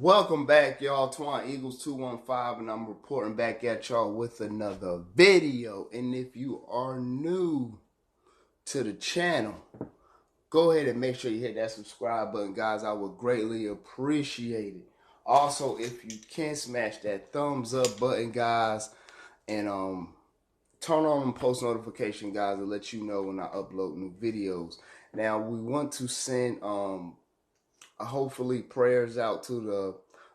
Welcome back, y'all. Twine Eagles 215, and I'm reporting back at y'all with another video. And if you are new to the channel, go ahead and make sure you hit that subscribe button, guys. I would greatly appreciate it. Also, if you can, smash that thumbs up button, guys, and turn on post notification, guys, to let you know when I upload new videos. Now, we want to send hopefully prayers out to the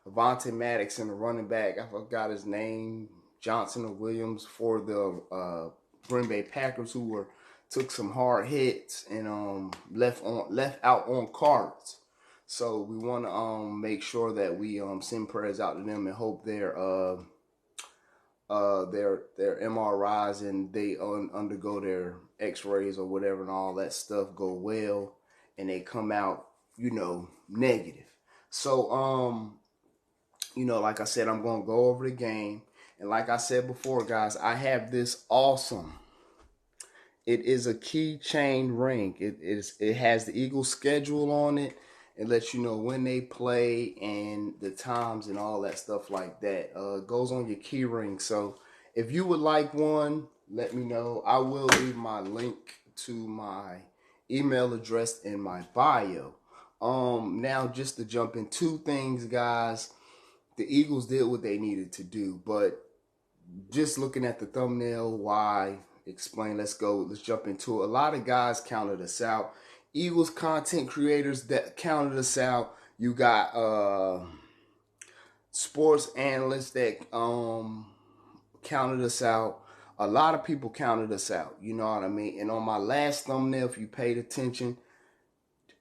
Avante Maddox and the running back. I forgot his name, Johnson or Williams, for the Green Bay Packers, who took some hard hits and left out on cards. So we want to make sure that we send prayers out to them and hope their MRIs and they undergo their X-rays or whatever and all that stuff go well, and they come out, negative. So, like I said, I'm going to go over the game. And like I said before, guys, I have this awesome. It is a keychain ring. It has the Eagles schedule on it. It lets you know when they play and the times and all that stuff like that. It goes on your key ring. So if you would like one, let me know. I will leave my link to my email address in my bio. Now just to jump in two things, guys. The Eagles did what they needed to do, but just looking at the thumbnail, why explain? Let's jump into it. A lot of guys counted us out. Eagles content creators that counted us out. You got sports analysts that counted us out. A lot of people counted us out, you know what I mean? And on my last thumbnail, if you paid attention,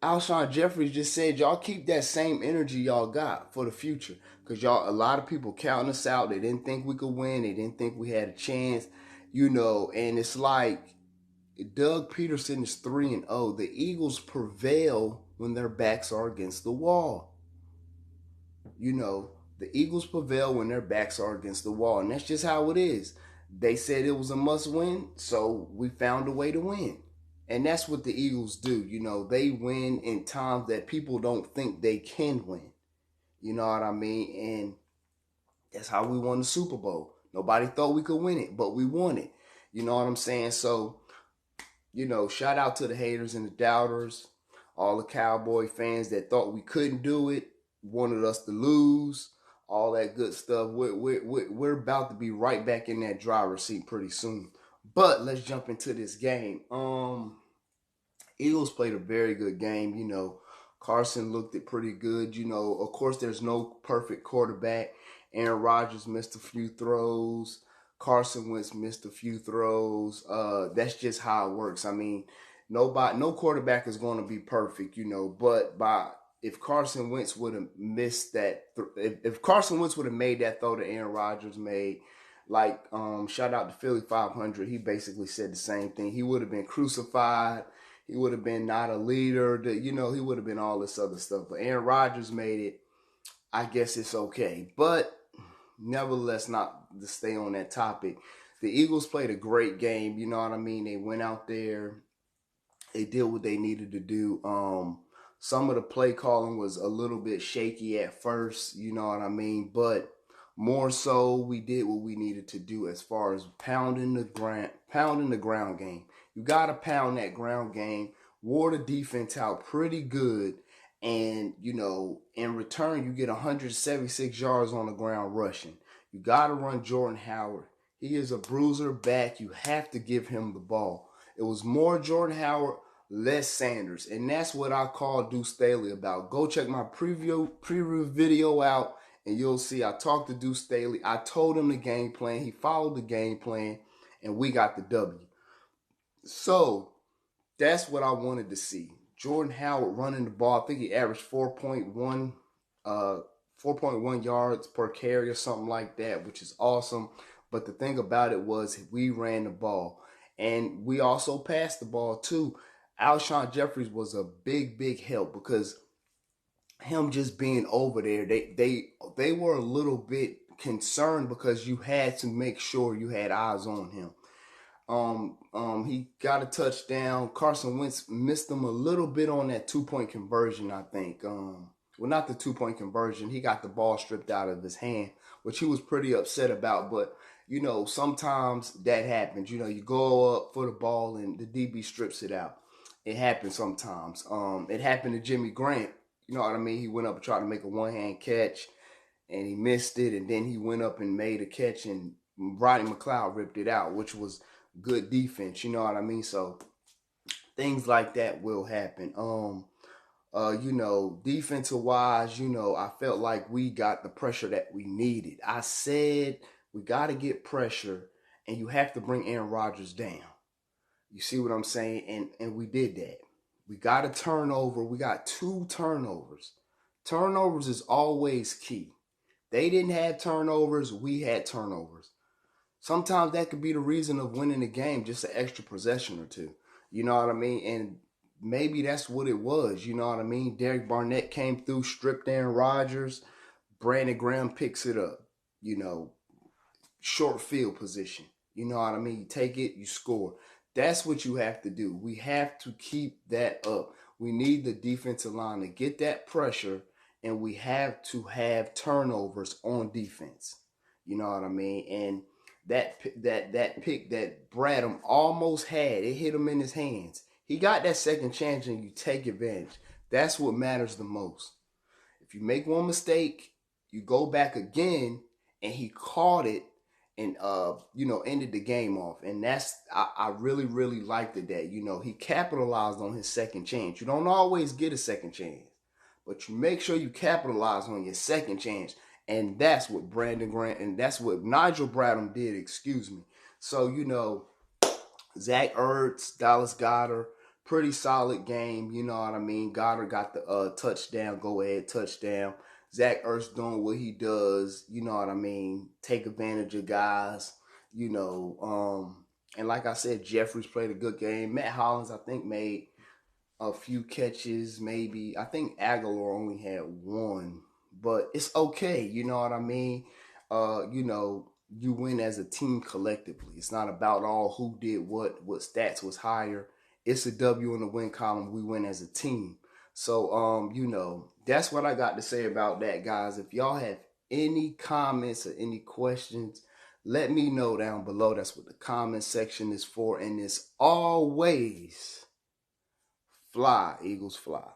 Alshon Jeffries just said, y'all keep that same energy y'all got for the future. Because a lot of people counting us out. They didn't think we could win. They didn't think we had a chance, and it's like Doug Peterson is 3-0. The Eagles prevail when their backs are against the wall. The Eagles prevail when their backs are against the wall. And that's just how it is. They said it was a must win, so we found a way to win. And that's what the Eagles do. They win in times that people don't think they can win. You know what I mean? And that's how we won the Super Bowl. Nobody thought we could win it, but we won it. You know what I'm saying? So, shout out to the haters and the doubters, all the Cowboy fans that thought we couldn't do it, wanted us to lose, all that good stuff. We're about to be right back in that driver's seat pretty soon. But let's jump into this game. Eagles played a very good game. Carson looked it pretty good. Of course, there's no perfect quarterback. Aaron Rodgers missed a few throws. Carson Wentz missed a few throws. That's just how it works. I mean, no quarterback is going to be perfect, but if Carson Wentz would have missed that, if Carson Wentz would have made that throw that Aaron Rodgers made, like, shout out to Philly 500, he basically said the same thing. He would have been crucified. He would have been not a leader. He would have been all this other stuff. But Aaron Rodgers made it. I guess it's okay. But nevertheless, not to stay on that topic, the Eagles played a great game. You know what I mean? They went out there. They did what they needed to do. Some of the play calling was a little bit shaky at first. You know what I mean? But more so, we did what we needed to do as far as pounding the ground game. You got to pound that ground game, wore the defense out pretty good, and, in return, you get 176 yards on the ground rushing. You got to run Jordan Howard. He is a bruiser back. You have to give him the ball. It was more Jordan Howard, less Sanders, and that's what I called Deuce Staley about. Go check my preview video out, and you'll see I talked to Deuce Staley. I told him the game plan. He followed the game plan, and we got the W. So that's what I wanted to see. Jordan Howard running the ball. I think he averaged 4.1 yards per carry or something like that, which is awesome. But the thing about it was we ran the ball. And we also passed the ball too. Alshon Jeffries was a big help because him just being over there, they were a little bit concerned because you had to make sure you had eyes on him. He got a touchdown. Carson Wentz missed him a little bit on that 2-point conversion, I think. Well, not the 2-point conversion. He got the ball stripped out of his hand, which he was pretty upset about. But, you know, sometimes that happens. You know, you go up for the ball and the DB strips it out. It happens sometimes. It happened to Jimmy Grant. You know what I mean? He went up and tried to make a one-hand catch, and he missed it. And then he went up and made a catch, and Rodney McLeod ripped it out, which was good defense. You know what I mean? So things like that will happen. You know, defensive wise, you know, I felt like we got the pressure that we needed. I said we got to get pressure, and you have to bring Aaron Rodgers down. You see what I'm saying? And we did that. We got a turnover. We got 2 turnovers. Turnovers is always key. They didn't have turnovers. We had turnovers. Sometimes that could be the reason of winning the game, just an extra possession or two. You know what I mean? And maybe that's what it was. You know what I mean? Derek Barnett came through, stripped Aaron Rodgers. Brandon Graham picks it up. You know, short field position. You know what I mean? You take it, you score. That's what you have to do. We have to keep that up. We need the defensive line to get that pressure, and we have to have turnovers on defense. You know what I mean? And that pick that Bradham almost had, it hit him in his hands. He got that second chance, and you take advantage. That's what matters the most. If you make one mistake, you go back again, and he caught it and you know, ended the game off. And that's I really, really liked it that, you know, he capitalized on his second chance. You don't always get a second chance, but you make sure you capitalize on your second chance. And that's what Brandon Grant and that's what Nigel Bradham did, excuse me. So, you know, Zach Ertz, Dallas Goedert, pretty solid game. You know what I mean? Goddard got the touchdown, go ahead touchdown. Zach Ertz doing what he does. You know what I mean? Take advantage of guys. You know, and like I said, Jeffries played a good game. Matt Hollins, I think, made a few catches, maybe. I think Aguilar only had one, but it's okay. You know what I mean? You know, you win as a team collectively. It's not about all who did what stats was higher. It's a W in the win column. We win as a team. So, you know, that's what I got to say about that, guys. If y'all have any comments or any questions, let me know down below. That's what the comment section is for. And it's always fly, Eagles, fly.